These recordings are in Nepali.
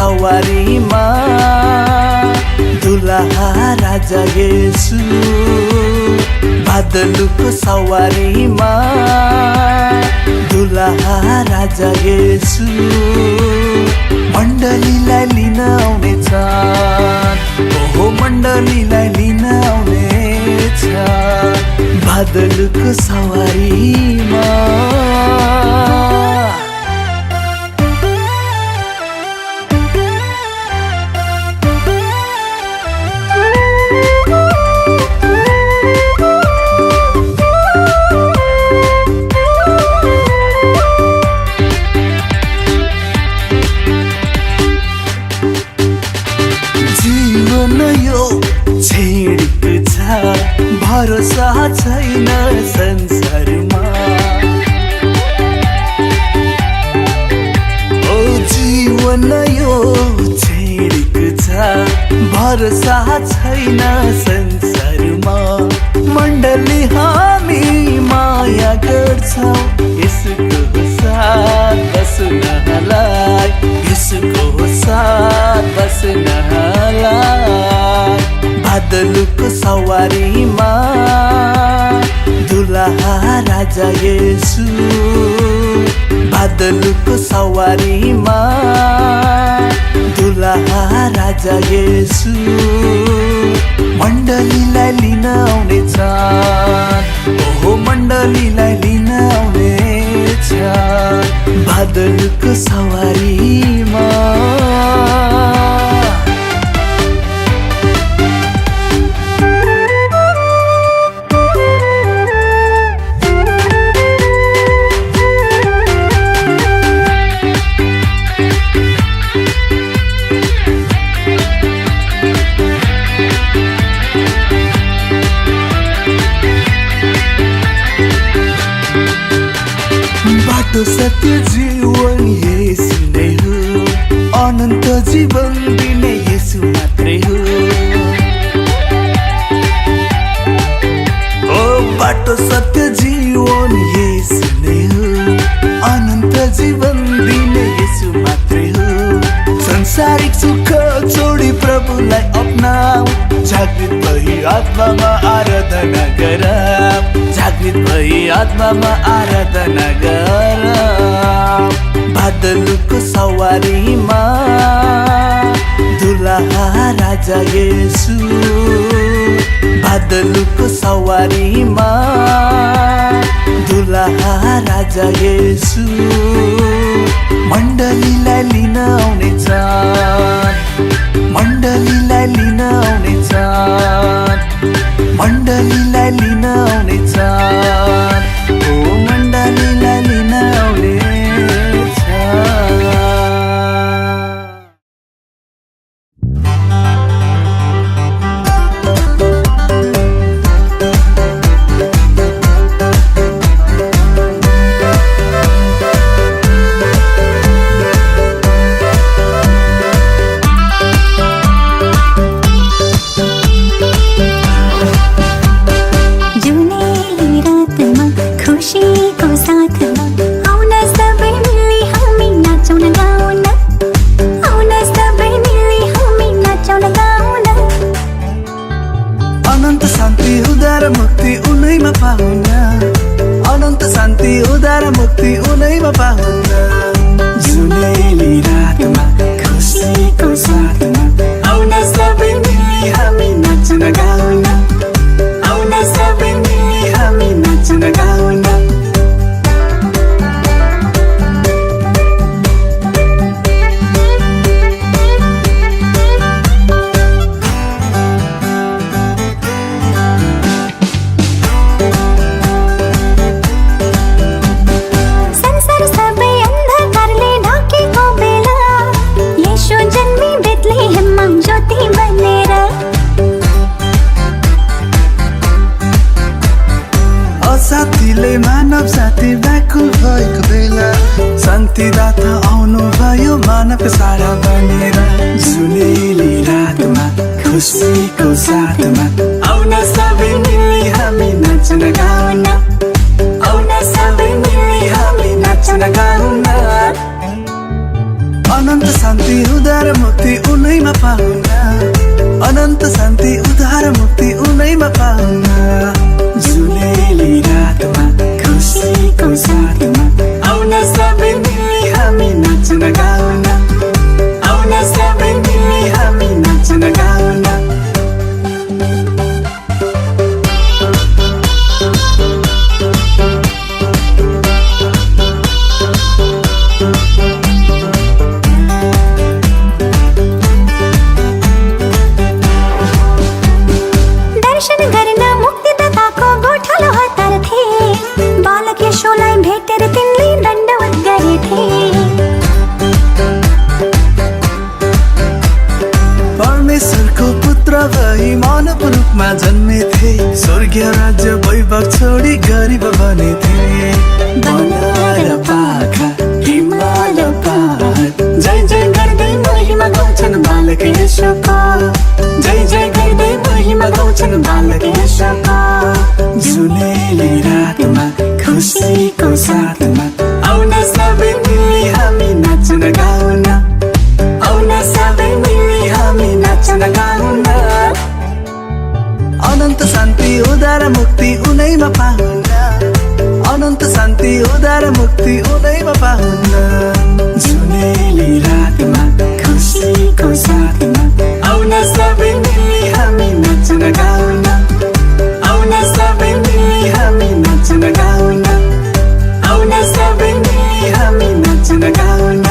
सवारीमा दुलहा राजा येशू बादलको सवारीमा दुलहा राजा येशू मण्डलीलाई लिन आउनेछ ओहो मण्डलीलाई लिन आउनेछ बादलको सवारीमा भरोसा छैन संसारमा ओ जीवन यो छेडेको छ भरोसा छैन संसारमा मण्डली हामी माया गर्छौं यसको साथ बस्नलाई यसको साथ बस्नलाई बादलको सवारीमा दुलहा राजा येशू बादलको सवारीमा दुलहा राजा येशू मण्डलीलाई लिन आउनेछ ओहो मण्डलीलाई लिन आउनेछ बादलको सवारीमा बाटो सत्य जीवन येशू नै हो अनन्त जीवन दिने येशू मात्रै हो ओ बाटो सत्य जीवन येशू नै हो अनन्त जीवन दिने येशू मात्रै हो संसारिक सुख छोडी प्रभुलाई अपनाऊ जागृत भई आत्मामा आराधना गर जागृत भई आत्मामा आराधना गर बादलको सवारीमा दुलहा राजा येशू बादलको सवारीमा दुलहा राजा येशू मण्डलीलाई लिन आउनेछ मण्डलीलाई लिन आउनेछ मण्डलीलाई लिन आउनेछ ओ मण्डलीलाई लिन आउनेछ अनन्त शान्ति उद्धार मुक्ति उनैमा पाउन अनन्त शान्ति उद्धार मुक्ति उनैमा पाउन जुनेली रातमा खुसीको साथमा आउन सबै मिली हामी नाच्न गाउन आउन सबै मिली हामी नाच्न गाउन साथीले मानव साथी व्याकुल भएको बेला शान्तिदाता आउनु भयो मानव सारा बनेर जुनेली रातमा खुसीको साथमा आउन सबै मिली हामी नाच्न गाउन आउन सबै मिली हामी नाच्न गाउन अनन्त शान्ति उद्धार उनैमा पाउना, अनन्त शान्ति उद्धार मुक्ति उनैमा पाउना। जुनेली रातमा खुसीको साथमा आउन सबै मिली हामी नाच्न गाउन, आउन सबै मिली हामी नाच्न गाउन। दर्शन गर्न मुक्तिदाताको गोठालो हतार्थे, बालक यशोलाई भेटेर तिनले दण्डवत गरेथे। परमेश्वरको पुत्र भई मानव रूपमा जन्मेथे, स्वर्गीय राज्य वैभव छोडी गरीब बनेथे। बनाएर पाखा हिमाल पहाड जय जय गर्दै महिमा गाउँछन् बालक येशूको, जय जय गर्दै महिमा गाउँछन् बालक येशूको। जुनेली रातमा खुसीको साथमा आउन सबै मिली हामी नाच्न गाउन, आउन सबै मिली हामी नाच्न गाउन। अनन्त शान्ति उद्धार मुक्ति उनैमा पाउना, अनन्त शान्ति उद्धार मुक्ति उनैमा पाउना। जुनेली रातमा खुसीको साथमा आउन सबै मिली हामी नाच्न गाउन, आउन सबै मिली हामी नाच्न गाउन, आउन सबै मिली हामी नाच्न गाउन।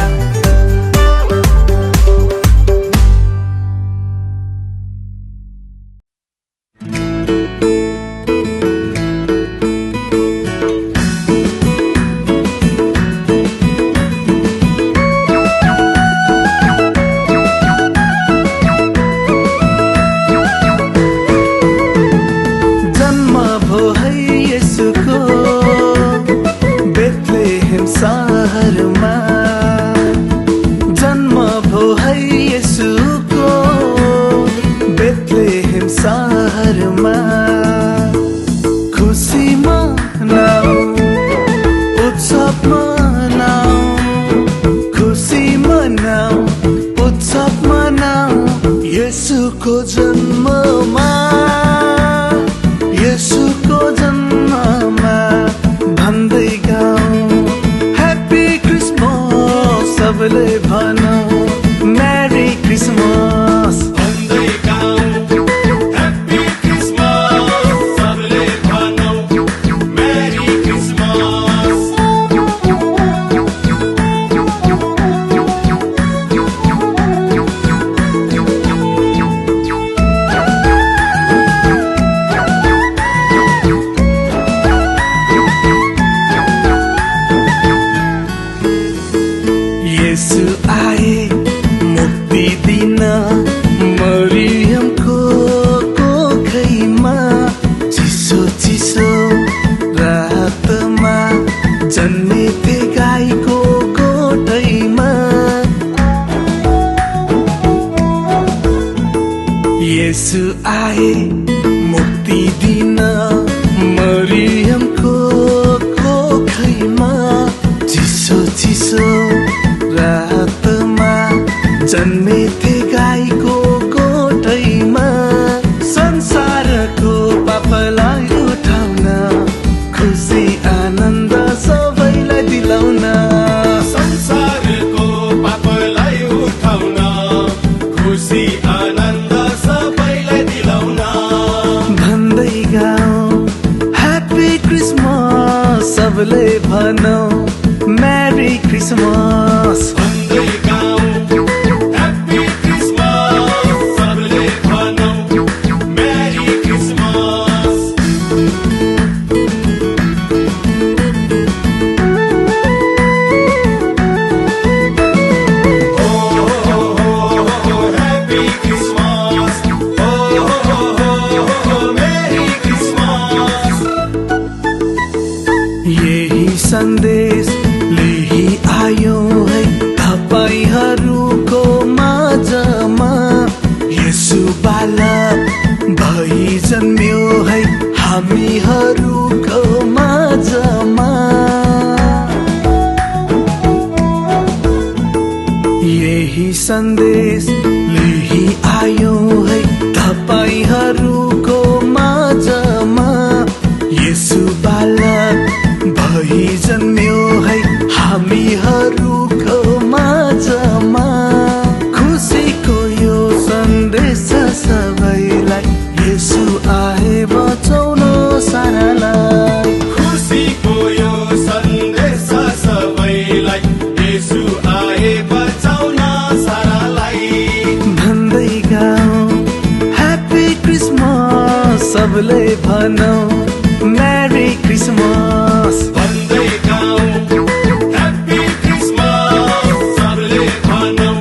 येशूको जन्ममा, येशूको जन्ममा भन्दै गाउँ ह्याप्पी क्रिसमस, सबैले भनौँ मेरी क्रिसमस। भन्दै गाउँ ह्याप्पी क्रिसमस, सबैले भनौँ मेरी क्रिसमस। येशू आए मुक्ति दिन मरियमको कोखैमा, चिसो चिसो रातमा जन्मेथे गाईको गोठैमा। येशू आए मुक्ति दिन मरियमको कोखैमा, चिसो चिसो रातमा जन्मेथे गाईको गोठैमा। संसारको पापलाई उठाउन, खुसी आनन्द सबैलाई दिलाउन, संसारको पापलाई उठाउन, खुसी आनन्द सबैलाई दिलाउन। भन्दै गाउँ ह्याप्पी क्रिसमस, सबैले भनौँ मेरी क्रिसमस। भन्दै गाउँ ह्याप्पी क्रिसमस, सबैले भनौँ merry Christmas. Happy Christmas, merry Christmas. यही सन्देश लिई आयो है तपाईँहरूको माझमा, येशू बालक भई जन्म्यो है हामीहरूको माझमा। यही सन्देश लिई भनौँ मेरी क्रिसमस भन्दै गाउँ ह्याप्पी क्रिसमस सबले भनौँ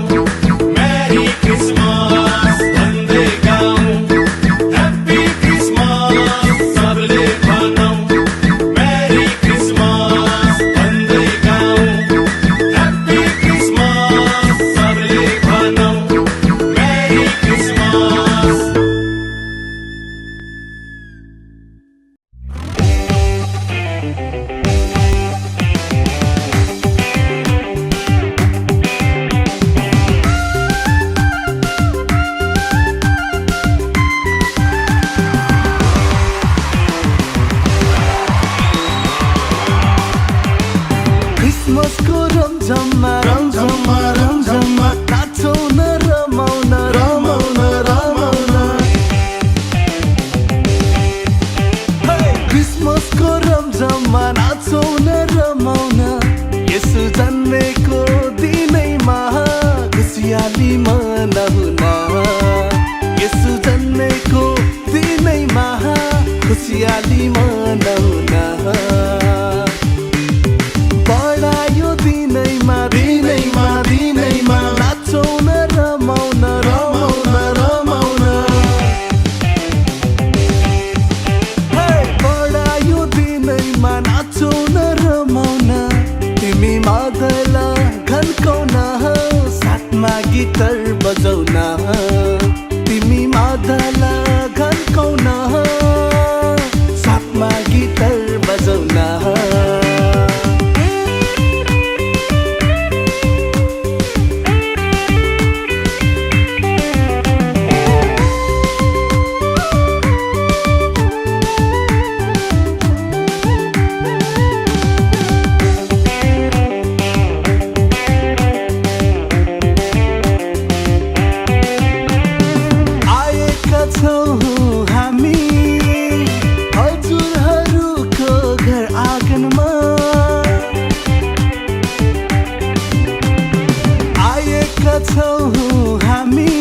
मेरी क्रिसमस भन्दै गाउँ ह्याप्पी क्रिसमस सबले भनौँ मेरी क्रिसमस भन्दै गाउँ ह्याप्पी क्रिसमस सबले भनौँ मेरी क्रिसमस क्रिसमसको रमझममा रमझममा रमझममा नाचौँ न रमाउन रमाउन रमाउन क्रिसमसको रमझममा नाचौँ न रमाउन यसो जन्मेको दिनैमा खुसियाली मनाउन यसो जन्मेको दिनैमा खुसियाली मनाउन बढायो दिनैमा दिनैमा दिनैमा नाचौँ न रमाउन रमाउन रमाउन बढायो दिनैमा नाचौँ न रमाउन तिमी मादल घन्काउन साथमा गिटार बजाउन तिमी मादल घन्काउन साथमा गिटार बजाउन आएका छौँ हामी हजुरहरूको घर आँगनमा आएका छौँ हामी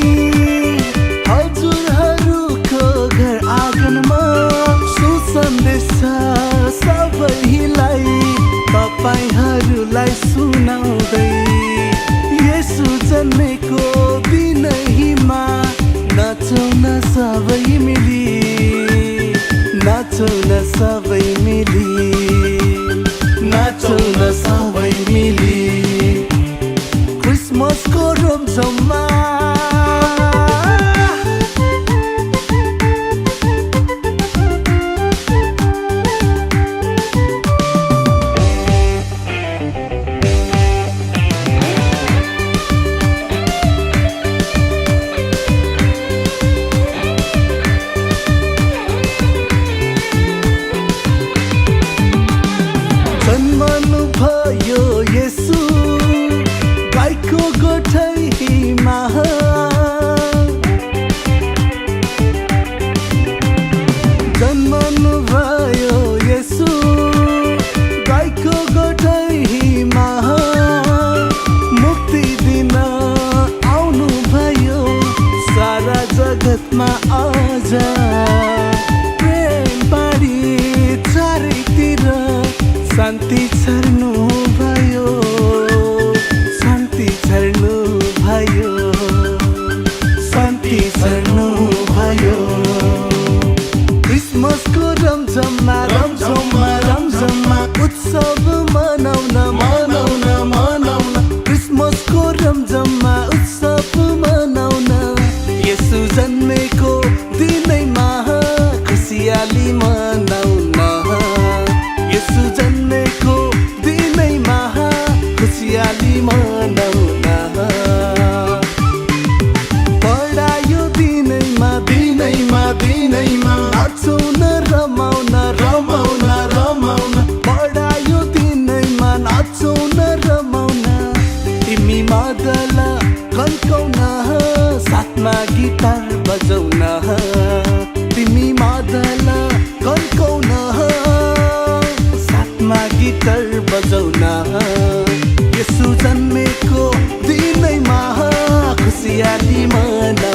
हजुरहरूको घर आँगनमा सुसन्देश सबैलाई तपाईँहरूलाई सुनाउँदै यसो जन्मेको दिनैमा नाचौँ न सबै मिली नाचौँ न सबै मिली नाचौँ न सबै मिली क्रिसमसको रमझममा जन्मनु भयो यसु गाईको गोठैमा जन्मनु भयो यसु गाईको गोठैमा मुक्ति दिन आउनु भयो सारा जगतमा आज प्रेम बाडी चारैतिर शान्ति छर्नु भयो शान्ति छर्नु भयो शान्ति छर्नु भयो क्रिसमसको रमझममा रमझममा रमझममा उत्सव मनाउन मनाउन मनाउन क्रिसमसको रमझममा उत्सव मनाउन यसो जन्मेको दिनैमा खुसियाली मनाउन यसो जन्मेको दिनैमा खुसियाली मनाउन बढायो दिनैमा दिनैमा दिनैमा नाचौँ न रमाउन रमाउन रमाउन बढायो दिनैमा नाचौँ न रमाउन तिमी मादल घन्काउन साथमा गिटार बजाउन तिमी मादल घन्काउन साथमा गिटार बजाउन यसो जन्मेको दिनैमा खुसियाली मनाउन